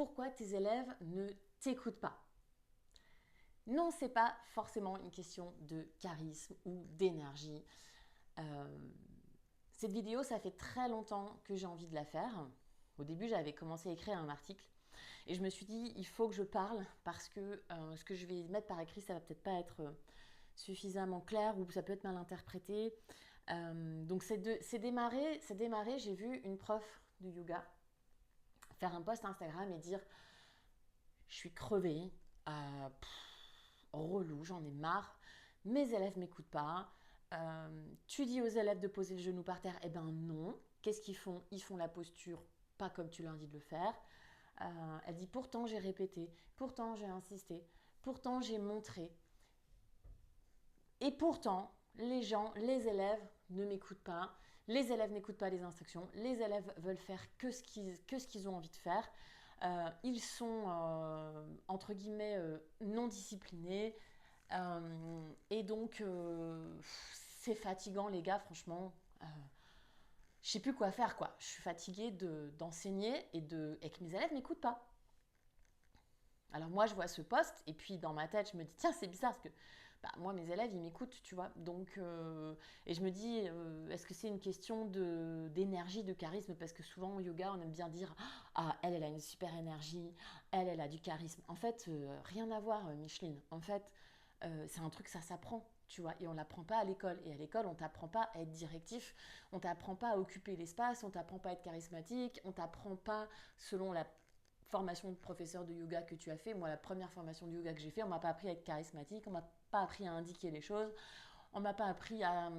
pourquoi tes élèves ne t'écoutent pas? Non, c'est pas forcément une question de charisme ou d'énergie. Cette vidéo, ça fait très longtemps que j'ai envie de la faire. Au début, j'avais commencé à écrire un article et je me suis dit, il faut que je parle parce que ce que je vais mettre par écrit, ça va peut-être pas être suffisamment clair ou ça peut être mal interprété. Donc c'est démarré, j'ai vu une prof de yoga faire un post Instagram et dire je suis crevée, relou, j'en ai marre, mes élèves m'écoutent pas. Tu dis aux élèves de poser le genou par terre, eh ben non. Qu'est-ce qu'ils font? Ils font la posture pas comme tu leur dis de le faire. Elle dit pourtant j'ai répété, pourtant j'ai insisté, pourtant j'ai montré. Et pourtant, les élèves ne m'écoutent pas, les élèves n'écoutent pas les instructions, les élèves veulent faire que ce qu'ils ont envie de faire. Ils sont, entre guillemets, non disciplinés. Et donc, c'est fatigant, les gars, franchement. Je sais plus quoi faire, quoi. Je suis fatiguée d'enseigner et que mes élèves m'écoutent pas. Alors moi, je vois ce post et puis dans ma tête, je me dis, tiens, c'est bizarre parce que moi, mes élèves, ils m'écoutent, tu vois. Donc, et je me dis, est-ce que c'est une question d'énergie, de charisme? Parce que souvent, au yoga, on aime bien dire, ah, elle a une super énergie, elle a du charisme. En fait, rien à voir, Micheline. En fait, c'est un truc, ça s'apprend. Tu vois, et on l'apprend pas à l'école. Et à l'école, on t'apprend pas à être directif, on t'apprend pas à occuper l'espace, on t'apprend pas à être charismatique, on t'apprend pas selon la formation de professeur de yoga que tu as fait. Moi, la première formation de yoga que j'ai fait, on m'a pas appris à être charismatique, on m'a pas appris à indiquer les choses, on m'a pas appris à,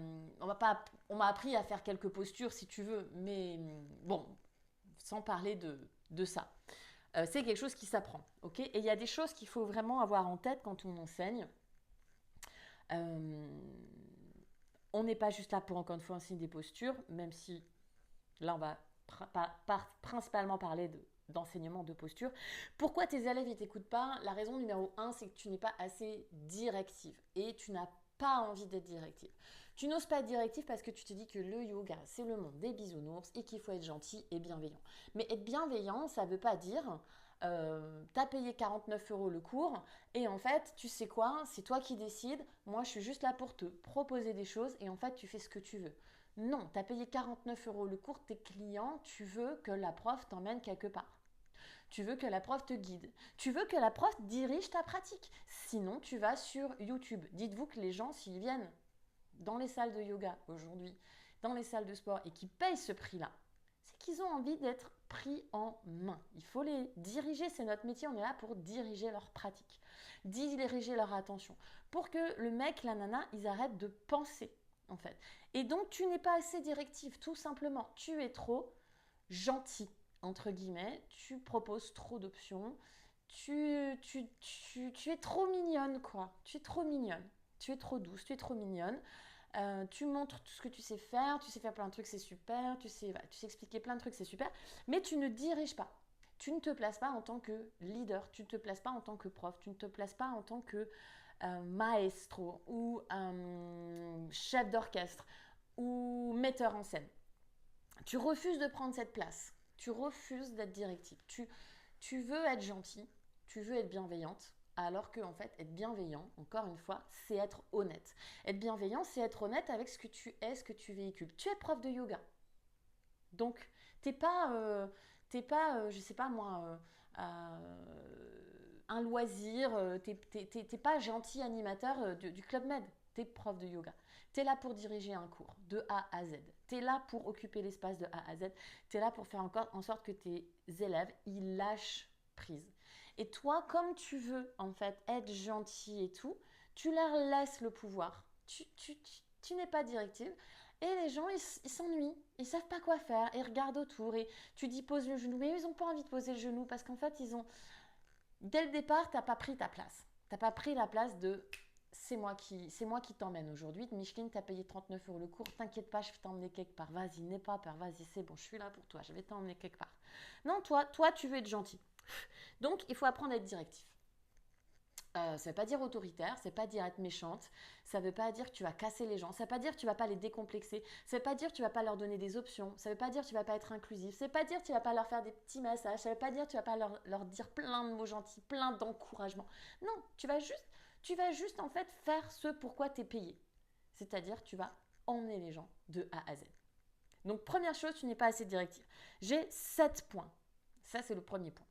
on m'a appris à faire quelques postures si tu veux, mais bon, sans parler de ça. C'est quelque chose qui s'apprend, ok? Et il y a des choses qu'il faut vraiment avoir en tête quand on enseigne. On n'est pas juste là pour, encore une fois, enseigner des postures, même si là, on va principalement parler d'enseignement de posture. Pourquoi tes élèves ne t'écoutent pas? La raison numéro 1, c'est que tu n'es pas assez directive et tu n'as pas envie d'être directive. Tu n'oses pas être directive parce que tu te dis que le yoga, c'est le monde des bisounours et qu'il faut être gentil et bienveillant. Mais être bienveillant, ça ne veut pas dire t'as payé 49 € le cours et en fait, tu sais quoi, c'est toi qui décides, moi je suis juste là pour te proposer des choses et en fait, tu fais ce que tu veux. Non, tu as payé 49 € le cours, tes clients, tu veux que la prof t'emmène quelque part. Tu veux que la prof te guide. Tu veux que la prof dirige ta pratique. Sinon, tu vas sur YouTube. Dites-vous que les gens, s'ils viennent dans les salles de yoga aujourd'hui, dans les salles de sport et qui payent ce prix-là, c'est qu'ils ont envie d'être pris en main. Il faut les diriger, c'est notre métier, on est là pour diriger leur pratique, diriger leur attention, pour que le mec, la nana, ils arrêtent de penser, en fait. Et donc, tu n'es pas assez directif, tout simplement. Tu es trop gentil, entre guillemets, tu proposes trop d'options, tu es trop mignonne, quoi. Tu es trop mignonne. Tu es trop douce, tu es trop mignonne. Tu montres tout ce que tu sais faire plein de trucs, c'est super, tu sais expliquer plein de trucs, c'est super, mais tu ne diriges pas. Tu ne te places pas en tant que leader, tu ne te places pas en tant que prof, tu ne te places pas en tant que maestro ou chef d'orchestre ou metteur en scène. Tu refuses de prendre cette place, tu refuses d'être directive, tu veux être gentil, tu veux être bienveillante, alors que en fait être bienveillant, encore une fois, c'est être honnête. Être bienveillant, c'est être honnête avec ce que tu es, ce que tu véhicules. Tu es prof de yoga, donc t'es pas, je sais pas moi, un loisir, t'es pas gentil animateur du Club Med. T'es prof de yoga. T'es là pour diriger un cours de A à Z. T'es là pour occuper l'espace de A à Z. T'es là pour faire encore en sorte que tes élèves, ils lâchent prise. Et toi, comme tu veux en fait être gentil et tout, tu leur laisses le pouvoir. Tu n'es pas directive. Et les gens, ils s'ennuient. Ils savent pas quoi faire. Ils regardent autour. Et tu dis pose le genou. Mais ils n'ont pas envie de poser le genou parce qu'en fait, ils ont. Dès le départ, tu n'as pas pris ta place. Tu n'as pas pris la place de c'est moi qui t'emmène aujourd'hui. Micheline, t'as payé 39 € le cours. T'inquiète pas, je vais t'emmener quelque part. Vas-y, n'aie pas peur. Vas-y, c'est bon, je suis là pour toi. Je vais t'emmener quelque part. Non, toi, tu veux être gentil. Donc, il faut apprendre à être directif. Ça ne veut pas dire autoritaire, ça ne veut pas dire être méchante, ça ne veut pas dire que tu vas casser les gens, ça ne veut pas dire que tu ne vas pas les décomplexer, ça ne veut pas dire que tu ne vas pas leur donner des options, ça ne veut pas dire que tu ne vas pas être inclusif, ça ne veut pas dire que tu ne vas pas leur faire des petits massages, ça ne veut pas dire que tu ne vas pas leur dire plein de mots gentils, plein d'encouragement. Non, tu vas juste en fait faire ce pourquoi tu es payé. C'est-à-dire tu vas emmener les gens de A à Z. Donc première chose, tu n'es pas assez directif. J'ai 7 points. Ça, c'est le premier point.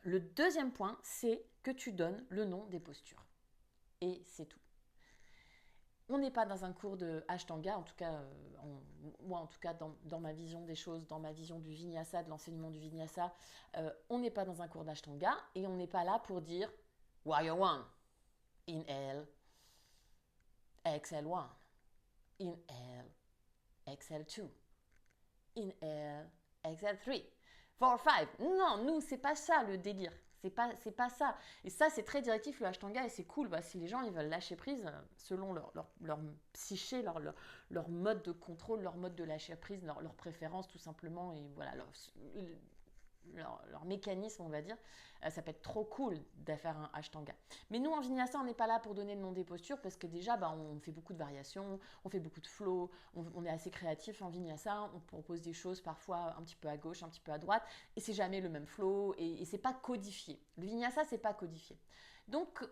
Le deuxième point, c'est que tu donnes le nom des postures. Et c'est tout. On n'est pas dans un cours de Ashtanga, en tout cas, moi en tout cas dans ma vision des choses, dans ma vision du Vinyasa, de l'enseignement du Vinyasa, on n'est pas dans un cours d'Ashtanga et on n'est pas là pour dire Warrior 1, inhale, exhale 1, inhale, exhale 2, inhale, exhale 3, 4, 5. Non, nous, c'est pas ça le délire. C'est pas ça. Et ça, c'est très directif, le Ashtanga, et c'est cool. Bah, si les gens ils veulent lâcher prise selon leur psyché, leur mode de contrôle, leur mode de lâcher prise, leur préférence tout simplement, et voilà, leur mécanisme, on va dire, ça peut être trop cool de faire un Ashtanga. Mais nous, en Vinyasa, on n'est pas là pour donner le nom des postures parce que déjà, on fait beaucoup de variations, on fait beaucoup de flow, on est assez créatif en Vinyasa, on propose des choses parfois un petit peu à gauche, un petit peu à droite, et c'est jamais le même flow, et c'est pas codifié. Le Vinyasa, c'est pas codifié. Donc,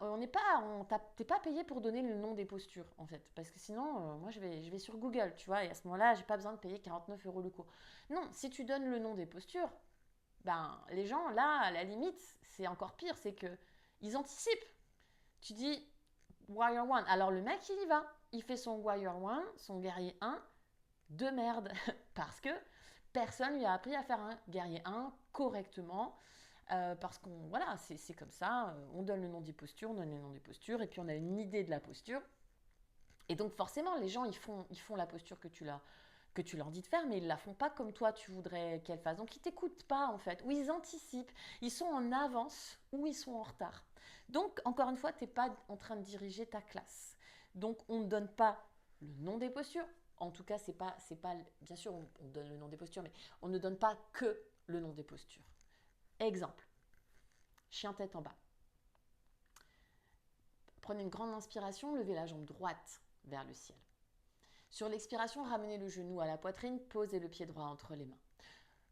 t'es pas payé pour donner le nom des postures, en fait. Parce que sinon, moi, je vais sur Google, tu vois, et à ce moment-là, j'ai pas besoin de payer 49 € le cours. Non, si tu donnes le nom des postures, les gens, là, à la limite, c'est encore pire, c'est que ils anticipent. Tu dis Warrior 1. Alors le mec, il y va. Il fait son Warrior 1, son guerrier 1, de merde. Parce que personne lui a appris à faire un guerrier 1 correctement. Parce qu'on, voilà, c'est comme ça. On donne le nom des postures, on donne le nom des postures, et puis on a une idée de la posture. Et donc forcément, les gens, ils font la posture que tu leur dis de faire, mais ils ne la font pas comme toi tu voudrais qu'elle fasse. Donc ils ne t'écoutent pas en fait, ou ils anticipent, ils sont en avance ou ils sont en retard. Donc encore une fois, tu n'es pas en train de diriger ta classe. Donc on ne donne pas le nom des postures. En tout cas, c'est pas, bien sûr, on donne le nom des postures, mais on ne donne pas que le nom des postures. Exemple, chien tête en bas. Prenez une grande inspiration, levez la jambe droite vers le ciel. Sur l'expiration, ramenez le genou à la poitrine, posez le pied droit entre les mains.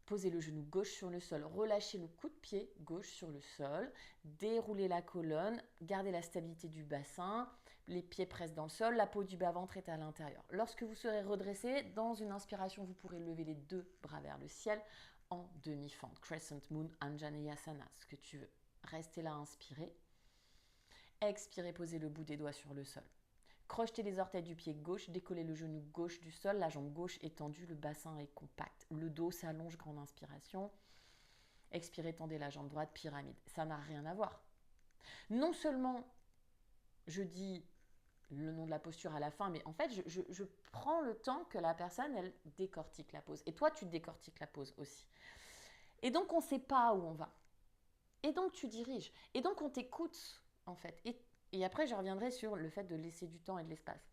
Posez le genou gauche sur le sol, relâchez le coup de pied gauche sur le sol, déroulez la colonne, gardez la stabilité du bassin, les pieds pressent dans le sol, la peau du bas-ventre est à l'intérieur. Lorsque vous serez redressé, dans une inspiration, vous pourrez lever les deux bras vers le ciel en demi-fente, Crescent Moon, Anjaneyasana, ce que tu veux. Restez là, inspirez. Expirez, posez le bout des doigts sur le sol. Crochetez les orteils du pied gauche, décollez le genou gauche du sol, la jambe gauche est tendue, le bassin est compact, le dos s'allonge, grande inspiration. Expirez, tendez la jambe droite, pyramide. Ça n'a rien à voir. Non seulement je dis le nom de la posture à la fin, mais en fait, je prends le temps que la personne, elle décortique la pose. Et toi, tu décortiques la pose aussi. Et donc, on ne sait pas où on va. Et donc, tu diriges. Et donc, on t'écoute, en fait. Et après, je reviendrai sur le fait de laisser du temps et de l'espace.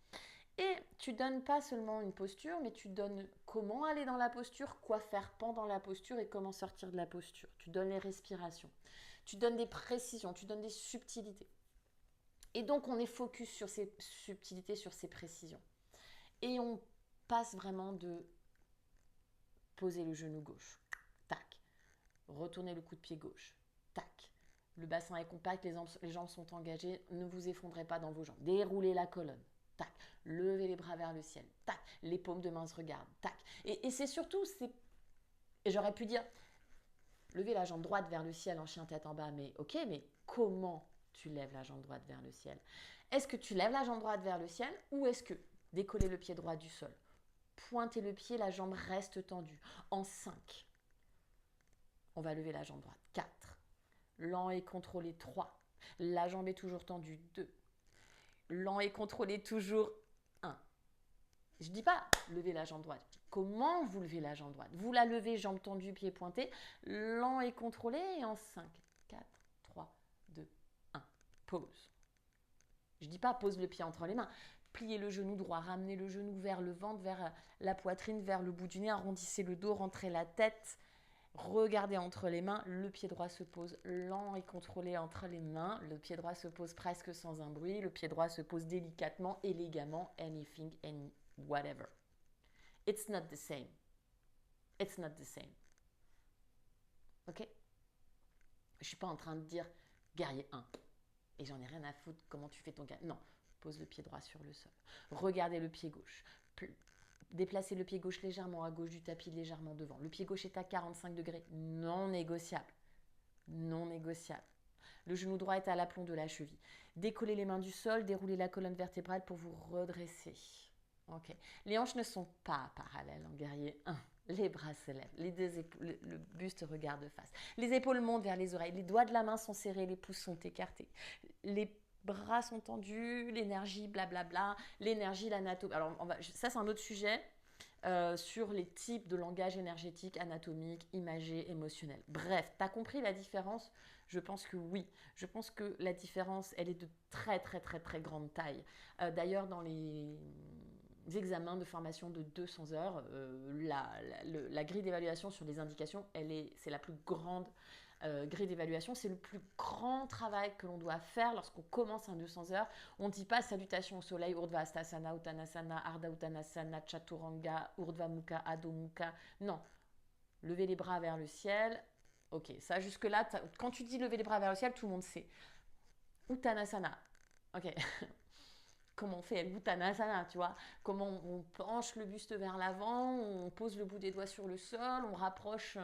Et tu donnes pas seulement une posture, mais tu donnes comment aller dans la posture, quoi faire pendant la posture et comment sortir de la posture. Tu donnes les respirations. Tu donnes des précisions, tu donnes des subtilités. Et donc, on est focus sur ces subtilités, sur ces précisions. Et on passe vraiment de poser le genou gauche. Tac. Retourner le coup de pied gauche. Tac. Le bassin est compact, les jambes sont engagées, ne vous effondrez pas dans vos jambes. Déroulez la colonne, tac. Levez les bras vers le ciel, tac. Les paumes de main se regardent, tac. Et c'est surtout, et j'aurais pu dire, levez la jambe droite vers le ciel en chien tête en bas, mais ok, mais comment tu lèves la jambe droite vers le ciel? Est-ce que tu lèves la jambe droite vers le ciel ou est-ce que décoller le pied droit du sol? Pointez le pied, la jambe reste tendue. En 5, on va lever la jambe droite. 4. Lent et contrôlé, 3. La jambe est toujours tendue, 2. Lent et contrôlé, toujours 1. Je ne dis pas lever la jambe droite. Comment vous levez la jambe droite? Vous la levez, jambe tendue, pied pointé, lent et contrôlé, et en 5, 4, 3, 2, 1. Pause. Je ne dis pas pose le pied entre les mains. Pliez le genou droit, ramenez le genou vers le ventre, vers la poitrine, vers le bout du nez, arrondissez le dos, rentrez la tête. Regardez entre les mains, le pied droit se pose lent et contrôlé entre les mains, le pied droit se pose presque sans un bruit, le pied droit se pose délicatement, élégamment, anything, any, whatever. It's not the same. It's not the same. Ok? Je suis pas en train de dire guerrier 1 et j'en ai rien à foutre comment tu fais ton guerrier. Non, pose le pied droit sur le sol. Regardez le pied gauche. Déplacez le pied gauche légèrement à gauche du tapis, légèrement devant. Le pied gauche est à 45 degrés, non négociable. Non négociable. Le genou droit est à l'aplomb de la cheville. Décollez les mains du sol, déroulez la colonne vertébrale pour vous redresser. Ok. Les hanches ne sont pas parallèles en guerrier 1. Les bras se lèvent, le buste regarde face. Les épaules montent vers les oreilles, les doigts de la main sont serrés, les pouces sont écartés. Les bras sont tendus, l'énergie, blablabla, l'énergie, l'anatomie. Alors, ça, c'est un autre sujet sur les types de langage énergétique, anatomique, imagé, émotionnel. Bref, tu as compris la différence? Je pense que oui. Je pense que la différence, elle est de très, très, très, très grande taille. D'ailleurs, dans les examens de formation de 200 heures, la grille d'évaluation sur les indications, c'est la plus grande grille d'évaluation. C'est le plus grand travail que l'on doit faire lorsqu'on commence un 200 heures. On ne dit pas salutation au soleil, Urdhva Hastasana, Uttanasana, Ardha Uttanasana, Chaturanga, Urdhva Mukha, Adho Mukha. Non, lever les bras vers le ciel. Ok, ça jusque-là, quand tu dis lever les bras vers le ciel, tout le monde sait. Uttanasana. Ok. Comment on fait l'Uttanasana, tu vois, comment on penche le buste vers l'avant, on pose le bout des doigts sur le sol, on rapproche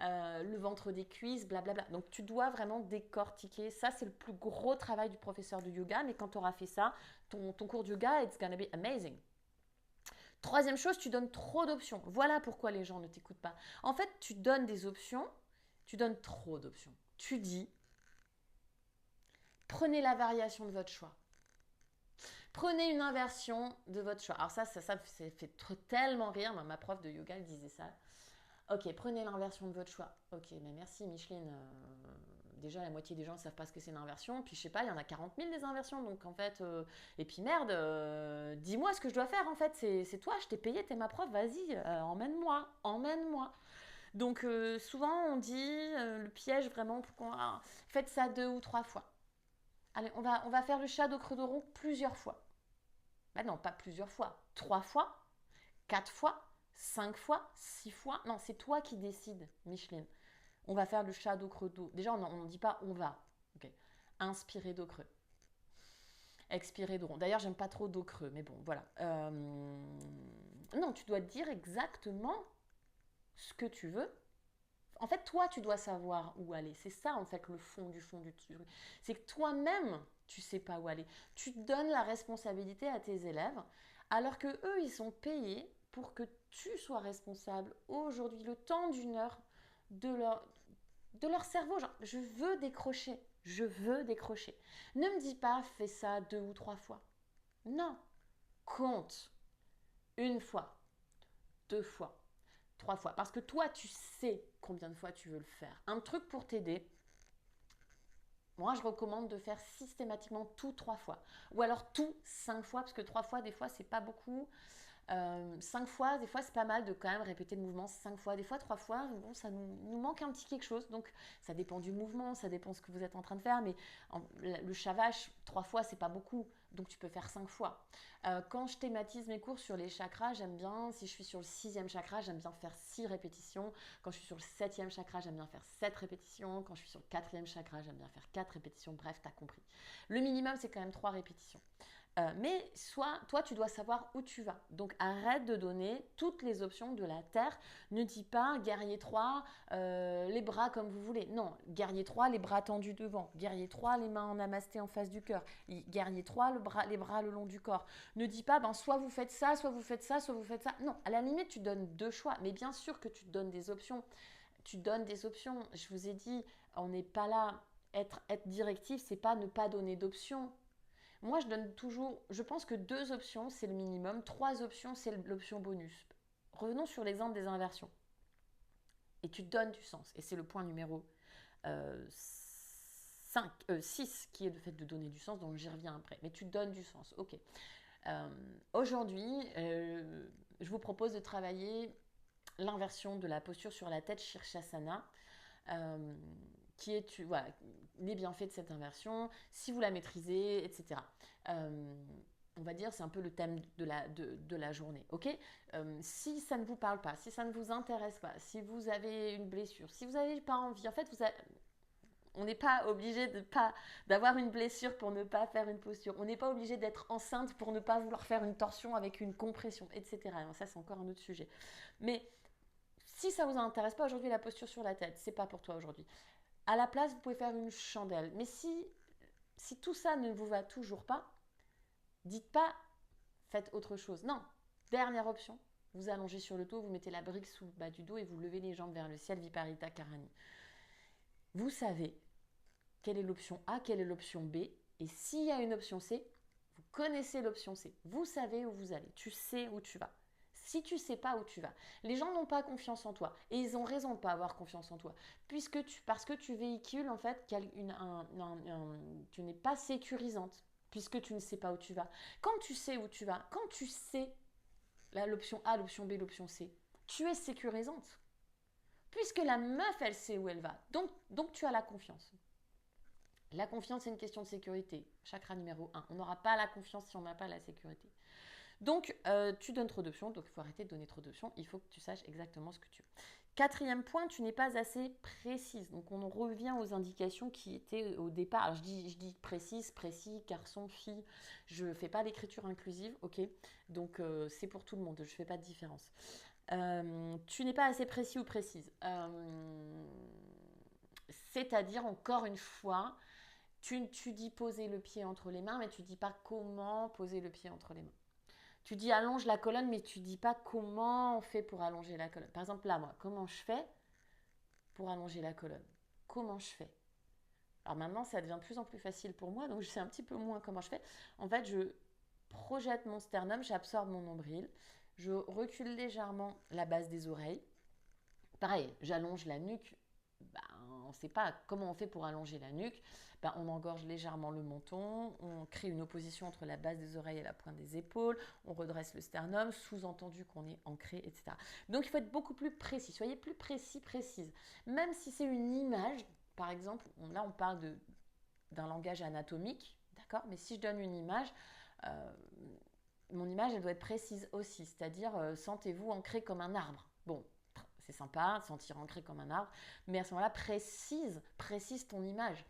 le ventre des cuisses, blablabla. Donc tu dois vraiment décortiquer. Ça, c'est le plus gros travail du professeur de yoga, mais quand tu auras fait ça, ton cours de yoga, it's gonna be amazing. Troisième chose, tu donnes trop d'options. Voilà pourquoi les gens ne t'écoutent pas. En fait, tu donnes des options, tu donnes trop d'options. Tu dis, prenez la variation de votre choix. Prenez une inversion de votre choix. Alors ça fait tellement rire. Ma prof de yoga, elle disait ça. Ok, prenez l'inversion de votre choix. Ok, mais merci Micheline. Déjà, la moitié des gens ne savent pas ce que c'est une inversion. Puis je sais pas, il y en a 40 000 des inversions. Donc en fait, et puis merde, dis-moi ce que je dois faire en fait. C'est toi, je t'ai payé, t'es ma prof, vas-y, emmène-moi, emmène-moi. Donc souvent on dit le piège vraiment, faites ça 2 ou 3 fois. Allez, on va faire le chat au creux de rond plusieurs fois. Ben non, pas plusieurs fois. 3 fois, 4 fois, 5 fois, 6 fois. Non, c'est toi qui décides, Micheline. On va faire le chat dos creux dos. Déjà, on ne dit pas on va. Okay. Inspirez dos creux. Expirez dos rond. D'ailleurs, j'aime pas trop dos creux, mais bon, voilà. Non, tu dois dire exactement ce que tu veux. En fait, toi, tu dois savoir où aller. C'est ça, en fait, le fond du truc. C'est que toi-même, tu sais pas où aller. Tu donnes la responsabilité à tes élèves, alors que eux, ils sont payés pour que tu sois responsable aujourd'hui, le temps d'une heure, de leur cerveau. Genre, je veux décrocher. Je veux décrocher. Ne me dis pas, fais ça 2 ou 3 fois. Non. Compte. 1 fois. 2 fois. 3 fois. Parce que toi, tu sais combien de fois tu veux le faire. Un truc pour t'aider, moi, je recommande de faire systématiquement tout 3 fois. Ou alors tout 5 fois, parce que 3 fois, des fois, c'est pas beaucoup. 5 fois, des fois, c'est pas mal de quand même répéter le mouvement 5 fois. Des fois, 3 fois, bon, ça nous manque un petit quelque chose. Donc, ça dépend du mouvement, ça dépend de ce que vous êtes en train de faire. Mais le Shavash, 3 fois, c'est pas beaucoup. Donc, tu peux faire 5 fois. Quand je thématise mes cours sur les chakras, j'aime bien, si je suis sur le 6e chakra, j'aime bien faire 6 répétitions. Quand je suis sur le 7e chakra, j'aime bien faire 7 répétitions. Quand je suis sur le 4e chakra, j'aime bien faire 4 répétitions. Bref, t'as compris. Le minimum, c'est quand même 3 répétitions. Mais toi, tu dois savoir où tu vas. Donc, arrête de donner toutes les options de la Terre. Ne dis pas guerrier 3, les bras comme vous voulez. Non, guerrier 3, les bras tendus devant. Guerrier 3, les mains en namasté en face du cœur. Guerrier 3, les bras le long du corps. Ne dis pas, soit vous faites ça, soit vous faites ça, soit vous faites ça. Non, à la limite, tu donnes 2 choix. Mais bien sûr que tu donnes des options. Tu donnes des options. Je vous ai dit, on n'est pas là. Être directif, c'est pas ne pas donner d'options. Moi, je donne toujours, je pense que 2 options, c'est le minimum. 3 options, c'est l'option bonus. Revenons sur l'exemple des inversions. Et tu donnes du sens. Et c'est le point numéro 6 qui est le fait de donner du sens, donc j'y reviens après. Mais tu donnes du sens, ok. Aujourd'hui, je vous propose de travailler l'inversion de la posture sur la tête, Shirshasana, qui est, voilà, les bienfaits de cette inversion, si vous la maîtrisez, etc. On va dire, c'est un peu le thème de la journée, ok. Si ça ne vous parle pas, si ça ne vous intéresse pas, si vous avez une blessure, si vous n'avez pas envie, en fait, on n'est pas obligé d'avoir une blessure pour ne pas faire une posture. On n'est pas obligé d'être enceinte pour ne pas vouloir faire une torsion avec une compression, etc. Alors ça, c'est encore un autre sujet. Mais si ça ne vous intéresse pas aujourd'hui, la posture sur la tête, c'est pas pour toi aujourd'hui. À la place, vous pouvez faire une chandelle. Mais si tout ça ne vous va toujours pas, dites pas faites autre chose. Non, dernière option, vous allongez sur le dos, vous mettez la brique sous le bas du dos et vous levez les jambes vers le ciel, Viparita Karani. Vous savez quelle est l'option A, quelle est l'option B, et s'il y a une option C, vous connaissez l'option C. Vous savez où vous allez, tu sais où tu vas. Si tu ne sais pas où tu vas, les gens n'ont pas confiance en toi et ils ont raison de ne pas avoir confiance en toi parce que tu véhicules en fait tu n'es pas sécurisante puisque tu ne sais pas où tu vas. Quand tu sais où tu vas, quand tu sais l'option A, l'option B, l'option C, tu es sécurisante puisque la meuf elle sait où elle va. Donc tu as la confiance. La confiance, c'est une question de sécurité. Chakra numéro 1. On n'aura pas la confiance si on n'a pas la sécurité. Donc, tu donnes trop d'options. Donc, il faut arrêter de donner trop d'options. Il faut que tu saches exactement ce que tu veux. Quatrième point, tu n'es pas assez précise. Donc, on revient aux indications qui étaient au départ. Alors, je dis précise, précis, garçon, fille. Je ne fais pas l'écriture inclusive, ok. Donc, c'est pour tout le monde. Je ne fais pas de différence. Tu n'es pas assez précis ou précise. C'est-à-dire, encore une fois, tu dis poser le pied entre les mains, mais tu dis pas comment poser le pied entre les mains. Tu dis allonge la colonne, mais tu dis pas comment on fait pour allonger la colonne. Par exemple, là, moi, comment je fais pour allonger la colonne? Comment je fais? Alors maintenant, ça devient de plus en plus facile pour moi, donc je sais un petit peu moins comment je fais. En fait, je projette mon sternum, j'absorbe mon nombril, je recule légèrement la base des oreilles. Pareil, j'allonge la nuque. On ne sait pas comment on fait pour allonger la nuque. On engorge légèrement le menton, on crée une opposition entre la base des oreilles et la pointe des épaules, on redresse le sternum, sous-entendu qu'on est ancré, etc. Donc il faut être beaucoup plus précis, soyez plus précis, précise. Même si c'est une image, par exemple, là on parle d'un langage anatomique, d'accord. Mais si je donne une image, mon image elle doit être précise aussi, c'est-à-dire sentez-vous ancré comme un arbre. Bon, c'est sympa de sentir ancré comme un arbre, mais à ce moment-là, précise ton image.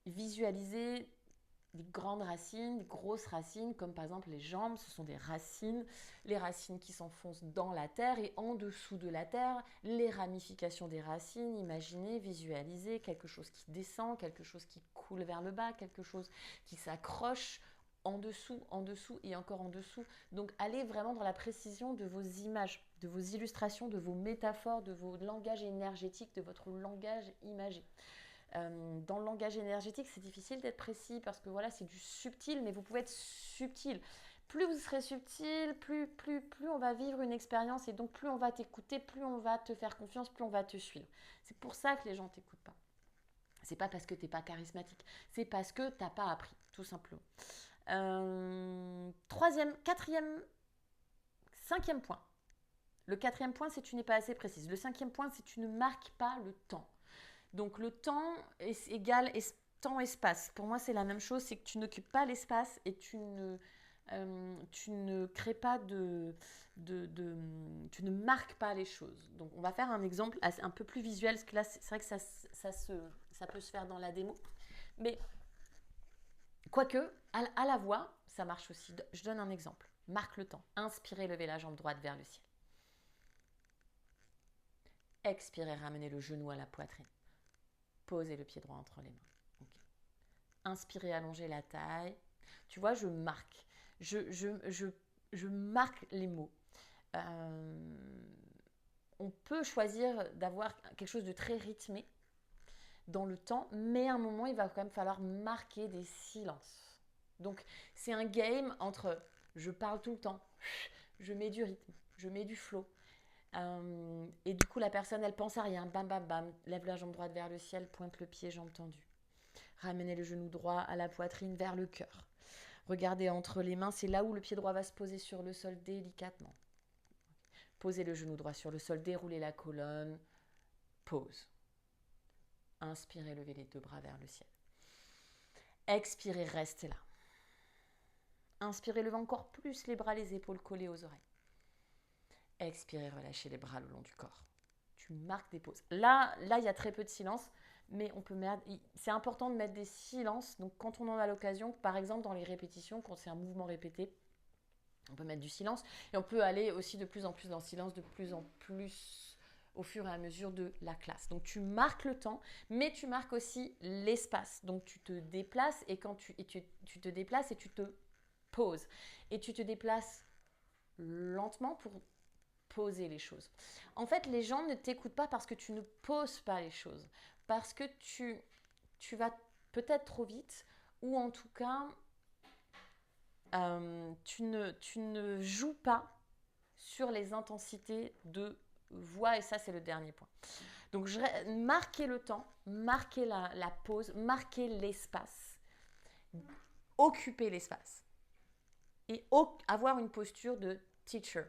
Visualisez des grandes racines, des grosses racines, comme par exemple les jambes, ce sont des racines, les racines qui s'enfoncent dans la terre et en dessous de la terre, les ramifications des racines, imaginez, visualisez quelque chose qui descend, quelque chose qui coule vers le bas, quelque chose qui s'accroche en dessous et encore en dessous. Donc allez vraiment dans la précision de vos images, de vos illustrations, de vos métaphores, de vos langages énergétiques, de votre langage imagé. Dans le langage énergétique, c'est difficile d'être précis parce que voilà, c'est du subtil, mais vous pouvez être subtil. Plus vous serez subtil, plus on va vivre une expérience et donc plus on va t'écouter, plus on va te faire confiance, plus on va te suivre. C'est pour ça que les gens ne t'écoutent pas. C'est pas parce que tu n'es pas charismatique, c'est parce que tu n'as pas appris, tout simplement. Troisième, quatrième, cinquième point. Le quatrième point, c'est que tu n'es pas assez précise. Le cinquième point, c'est que tu ne marques pas le temps. Donc le temps est égal temps-espace. Pour moi, c'est la même chose, c'est que tu n'occupes pas l'espace et tu ne crées pas tu ne marques pas les choses. Donc on va faire un exemple un peu plus visuel, parce que là, c'est vrai que ça peut se faire dans la démo. Mais quoique, à la voix, ça marche aussi. Je donne un exemple. Marque le temps. Inspirez, levez la jambe droite vers le ciel. Expirez, ramenez le genou à la poitrine. Posez le pied droit entre les mains. Okay. Inspirez, allongez la taille. Tu vois, je marque. Je marque les mots. On peut choisir d'avoir quelque chose de très rythmé dans le temps, mais à un moment, il va quand même falloir marquer des silences. Donc, c'est un game entre je parle tout le temps, je mets du rythme, je mets du flow. Et du coup, la personne, elle pense à rien. Bam, bam, bam. Lève la jambe droite vers le ciel, pointe le pied, jambe tendue. Ramenez le genou droit à la poitrine, vers le cœur. Regardez entre les mains, c'est là où le pied droit va se poser sur le sol délicatement. Posez le genou droit sur le sol, déroulez la colonne, pause. Inspirez, levez les deux bras vers le ciel. Expirez, restez là. Inspirez, levez encore plus les bras, les épaules collées aux oreilles. Expirez, relâchez les bras le long du corps. Tu marques des pauses. Là, il y a très peu de silence, mais c'est important de mettre des silences. Donc, quand on en a l'occasion, par exemple dans les répétitions, quand c'est un mouvement répété, on peut mettre du silence. Et on peut aller aussi de plus en plus dans le silence, de plus en plus au fur et à mesure de la classe. Donc, tu marques le temps, mais tu marques aussi l'espace. Donc, tu te déplaces et tu te déplaces et tu te poses. Et tu te déplaces lentement pour poser les choses. En fait, les gens ne t'écoutent pas parce que tu ne poses pas les choses, parce que tu vas peut-être trop vite, ou en tout cas, tu ne joues pas sur les intensités de voix, et ça, c'est le dernier point. Donc, marquez le temps, marquez la pause, marquez l'espace, occupez l'espace, et avoir une posture de teacher.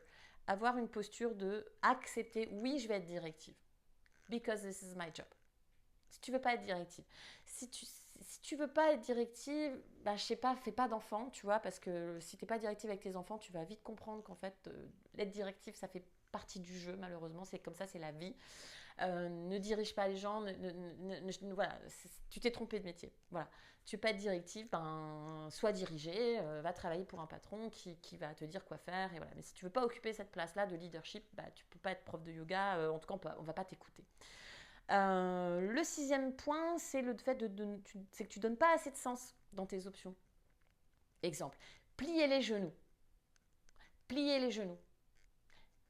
Avoir une posture de accepter, oui, je vais être directive. Because this is my job. Si tu veux pas être directive. Si tu veux pas être directive, je sais pas, fais pas d'enfant, tu vois, parce que si t'es pas directive avec tes enfants, tu vas vite comprendre qu'en fait, l'être directive, ça fait partie du jeu, malheureusement, c'est comme ça, c'est la vie. Ne dirige pas les gens, voilà, tu t'es trompé de métier. Voilà. Tu veux pas être directive, sois dirigé, va travailler pour un patron qui va te dire quoi faire. Et voilà. Mais si tu veux pas occuper cette place-là de leadership, tu peux pas être prof de yoga, en tout cas, on va pas t'écouter. Le 6e point, c'est le fait c'est que tu donnes pas assez de sens dans tes options. Exemple, plier les genoux. Plier les genoux.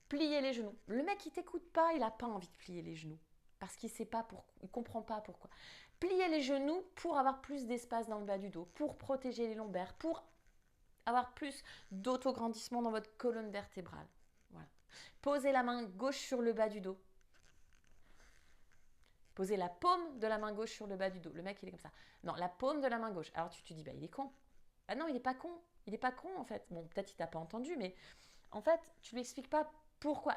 Plier les genoux. Le mec, il t'écoute pas, il n'a pas envie de plier les genoux. Parce qu'il ne comprend pas pourquoi. Plier les genoux pour avoir plus d'espace dans le bas du dos, pour protéger les lombaires, pour avoir plus d'autograndissement dans votre colonne vertébrale. Voilà. Posez la main gauche sur le bas du dos. Posez la paume de la main gauche sur le bas du dos. Le mec, il est comme ça. Non, la paume de la main gauche. Alors tu te dis, il est con. Ah non, il n'est pas con. Il n'est pas con, en fait. Bon, peut-être qu'il t'a pas entendu, mais en fait, tu lui expliques pas pourquoi.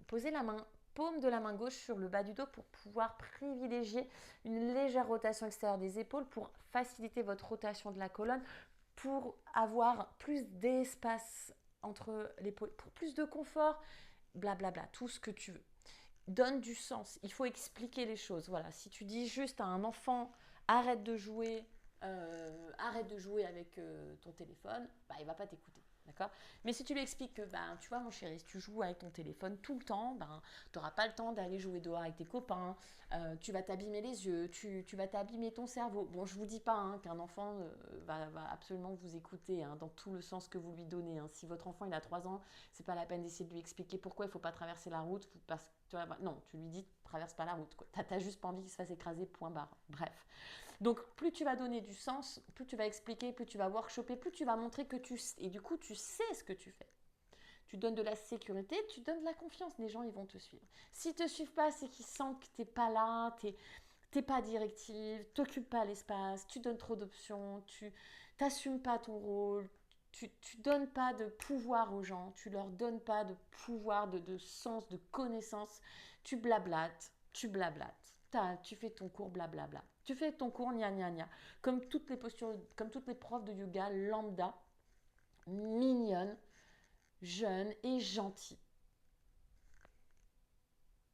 Posez la paume de la main gauche sur le bas du dos pour pouvoir privilégier une légère rotation extérieure des épaules, pour faciliter votre rotation de la colonne, pour avoir plus d'espace entre l'épaule, pour plus de confort, blablabla, tout ce que tu veux. Donne du sens, il faut expliquer les choses. Voilà, si tu dis juste à un enfant arrête de jouer avec ton téléphone, il va pas t'écouter. D'accord ? Mais si tu lui expliques que, tu vois, mon chéri, si tu joues avec ton téléphone tout le temps, tu n'auras pas le temps d'aller jouer dehors avec tes copains, tu vas t'abîmer les yeux, tu vas t'abîmer ton cerveau. Bon, je ne vous dis pas qu'un enfant va absolument vous écouter dans tout le sens que vous lui donnez. Si votre enfant il a 3 ans, c'est pas la peine d'essayer de lui expliquer pourquoi il ne faut pas traverser la route. Non, tu lui dis, traverse pas la route. Tu n'as juste pas envie qu'il se fasse écraser, point barre. Bref. Donc, plus tu vas donner du sens, plus tu vas expliquer, plus tu vas workshoper, plus tu vas montrer que et du coup, tu sais ce que tu fais. Tu donnes de la sécurité, tu donnes de la confiance. Les gens, ils vont te suivre. S'ils ne te suivent pas, c'est qu'ils sentent que tu n'es pas là, t'es pas directive, tu n'occupes pas l'espace, tu donnes trop d'options, tu n'assumes pas ton rôle, tu donnes pas de pouvoir aux gens, tu leur donnes pas de pouvoir, de sens, de connaissance, tu blablates. Tu fais ton cours blablabla. Tu fais ton cours gna gna gna. Comme toutes les postures, comme toutes les profs de yoga lambda, mignonnes, jeunes et gentilles.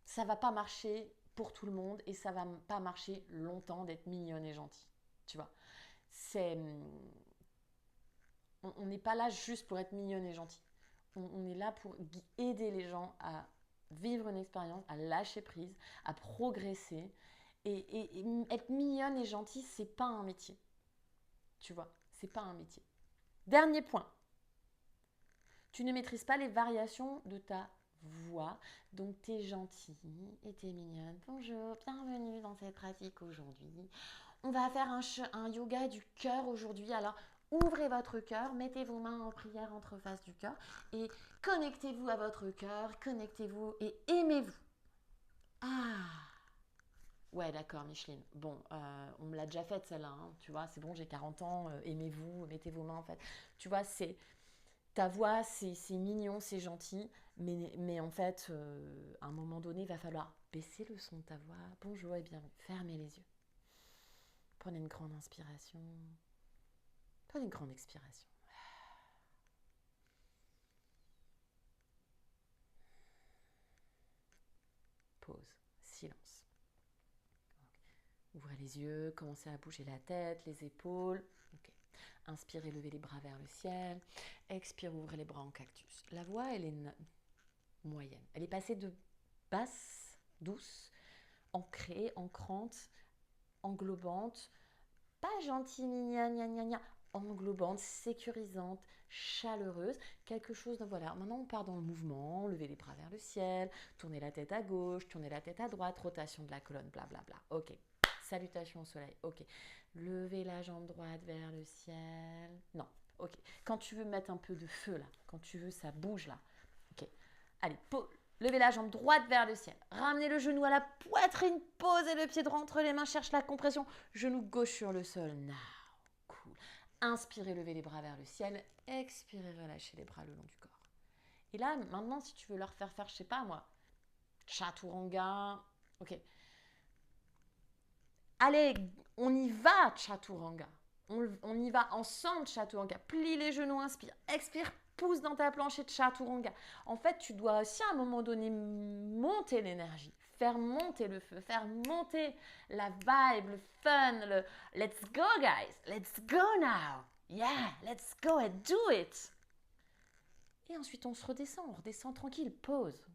Ça va pas marcher pour tout le monde et ça va pas marcher longtemps d'être mignonne et gentille. Tu vois, on n'est pas là juste pour être mignonne et gentille. On est là pour aider les gens à vivre une expérience, à lâcher prise, à progresser. Et être mignonne et gentille, c'est pas un métier. Tu vois, c'est pas un métier. Dernier point. Tu ne maîtrises pas les variations de ta voix. Donc, t'es gentille et t'es mignonne. Bonjour, bienvenue dans cette pratique aujourd'hui. On va faire un yoga du cœur aujourd'hui. Alors, ouvrez votre cœur, mettez vos mains en prière entre faces du cœur et connectez-vous à votre cœur, connectez-vous et aimez-vous. Ah! Ouais, d'accord, Micheline. Bon, on me l'a déjà faite celle-là, tu vois, c'est bon, j'ai 40 ans, aimez-vous, mettez vos mains en fait. Tu vois, ta voix, c'est mignon, c'est gentil, mais en fait, à un moment donné, il va falloir baisser le son de ta voix. Bonjour et bienvenue. Fermez les yeux. Prenez une grande inspiration. Prenez une grande expiration. Pause. Silence. Ouvrez les yeux, commencez à bouger la tête, les épaules. Okay. Inspirez, levez les bras vers le ciel. Expire, ouvrez les bras en cactus. La voix, elle est moyenne. Elle est passée de basse, douce, ancrée, ancrante, englobante, pas gentille, gna gna gna gna, englobante, sécurisante, chaleureuse, quelque chose de voilà. Maintenant on part dans le mouvement, levez les bras vers le ciel, tournez la tête à gauche, tournez la tête à droite, rotation de la colonne, blablabla. Ok, salutation au soleil. Ok, levez la jambe droite vers le ciel. Non, ok. Quand tu veux mettre un peu de feu là, quand tu veux ça bouge là. Ok, allez, levez la jambe droite vers le ciel. Ramenez le genou à la poitrine. Posez le pied droit entre les mains. Cherche la compression. Genou gauche sur le sol. Now. Cool. Inspirez, levez les bras vers le ciel. Expirez, relâchez les bras le long du corps. Et là, maintenant, si tu veux leur faire, je sais pas moi, Chaturanga. Ok. Allez, on y va, Chaturanga. On y va ensemble, Chaturanga. Plie les genoux, inspire. Expire, pousse dans ta planche de Chaturanga. En fait, tu dois aussi à un moment donné monter l'énergie, faire monter le feu, faire monter la vibe, le fun, le let's go guys, let's go now. Yeah, let's go and do it. Et ensuite, on redescend tranquille, pause.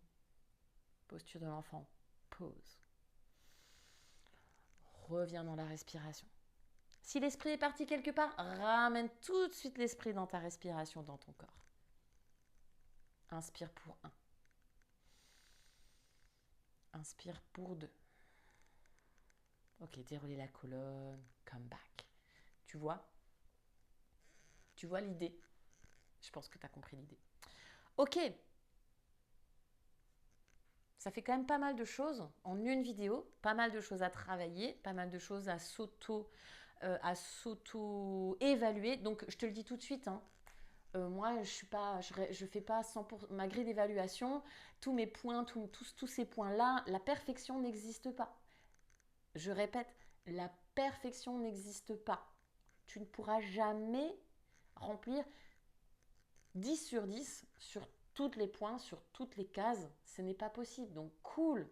Posture de l'enfant, pause. Reviens dans la respiration. Si l'esprit est parti quelque part, ramène tout de suite l'esprit dans ta respiration, dans ton corps. Inspire pour 1. Inspire pour 2. Ok, déroulez la colonne, come back. Tu vois l'idée? Je pense que tu as compris l'idée. Ok. Ça fait quand même pas mal de choses en une vidéo, pas mal de choses à travailler, pas mal de choses à s'auto-évaluer. Donc, je te le dis tout de suite, hein, moi, je fais pas 100%, ma grille d'évaluation, tous mes points, tous ces points-là, la perfection n'existe pas. Je répète, la perfection n'existe pas. Tu ne pourras jamais remplir 10 sur 10 sur tous les points, sur toutes les cases. Ce n'est pas possible. Donc, cool,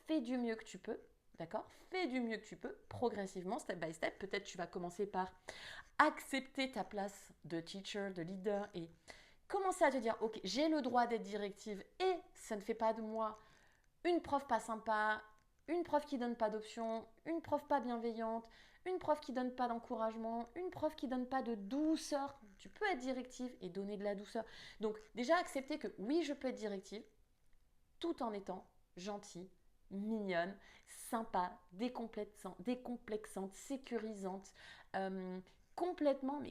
fais du mieux que tu peux. D'accord? Fais du mieux que tu peux, progressivement, step by step. Peut-être tu vas commencer par accepter ta place de teacher, de leader et commencer à te dire, ok, j'ai le droit d'être directive et ça ne fait pas de moi une prof pas sympa, une prof qui donne pas d'options, une prof pas bienveillante, une prof qui donne pas d'encouragement, une prof qui donne pas de douceur. Tu peux être directive et donner de la douceur. Donc déjà accepter que oui, je peux être directive tout en étant gentille, mignonne, sympa, décomplexante, sécurisante, complètement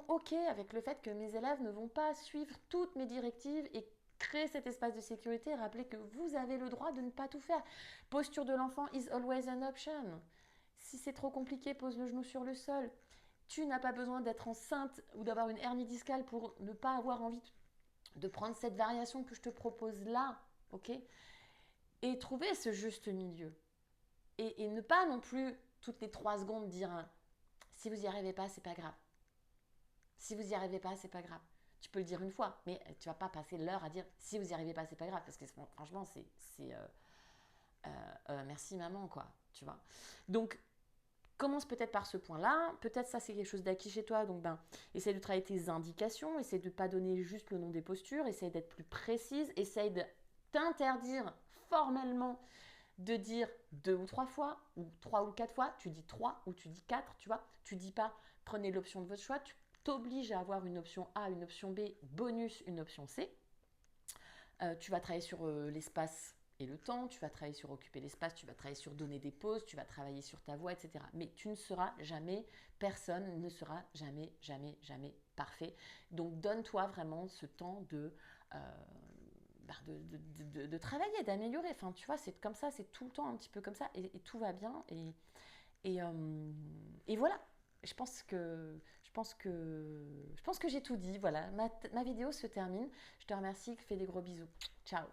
ok avec le fait que mes élèves ne vont pas suivre toutes mes directives et créer cet espace de sécurité et rappeler que vous avez le droit de ne pas tout faire. Posture de l'enfant is always an option. Si c'est trop compliqué, pose le genou sur le sol. Tu n'as pas besoin d'être enceinte ou d'avoir une hernie discale pour ne pas avoir envie de prendre cette variation que je te propose là, ok? Et trouver ce juste milieu. Et ne pas non plus toutes les 3 secondes dire si vous n'y arrivez pas, c'est pas grave. Si vous n'y arrivez pas, c'est pas grave. Tu peux le dire une fois, mais tu vas pas passer l'heure à dire si vous n'y arrivez pas, c'est pas grave. Parce que franchement, merci maman, quoi. Tu vois. Donc, commence peut-être par ce point-là. Peut-être ça, c'est quelque chose d'acquis chez toi. Donc, essaye de travailler tes indications. Essaye de ne pas donner juste le nom des postures. Essaye d'être plus précise. Essaye de t'interdire formellement de dire 2 ou 3 fois, ou 3 ou 4 fois. Tu dis 3 ou tu dis 4, tu vois. Tu dis pas prenez l'option de votre choix. Tu t'obliges à avoir une option A, une option B, bonus une option C. Tu vas travailler sur l'espace et le temps, tu vas travailler sur occuper l'espace, tu vas travailler sur donner des pauses, tu vas travailler sur ta voix, etc. Mais tu ne seras jamais, personne ne sera jamais parfait. Donc donne-toi vraiment ce temps de travailler, d'améliorer. Enfin, tu vois, c'est comme ça, c'est tout le temps un petit peu comme ça et tout va bien. Et voilà. Je pense que je pense que j'ai tout dit. Voilà, ma vidéo se termine. Je te remercie, fais des gros bisous. Ciao.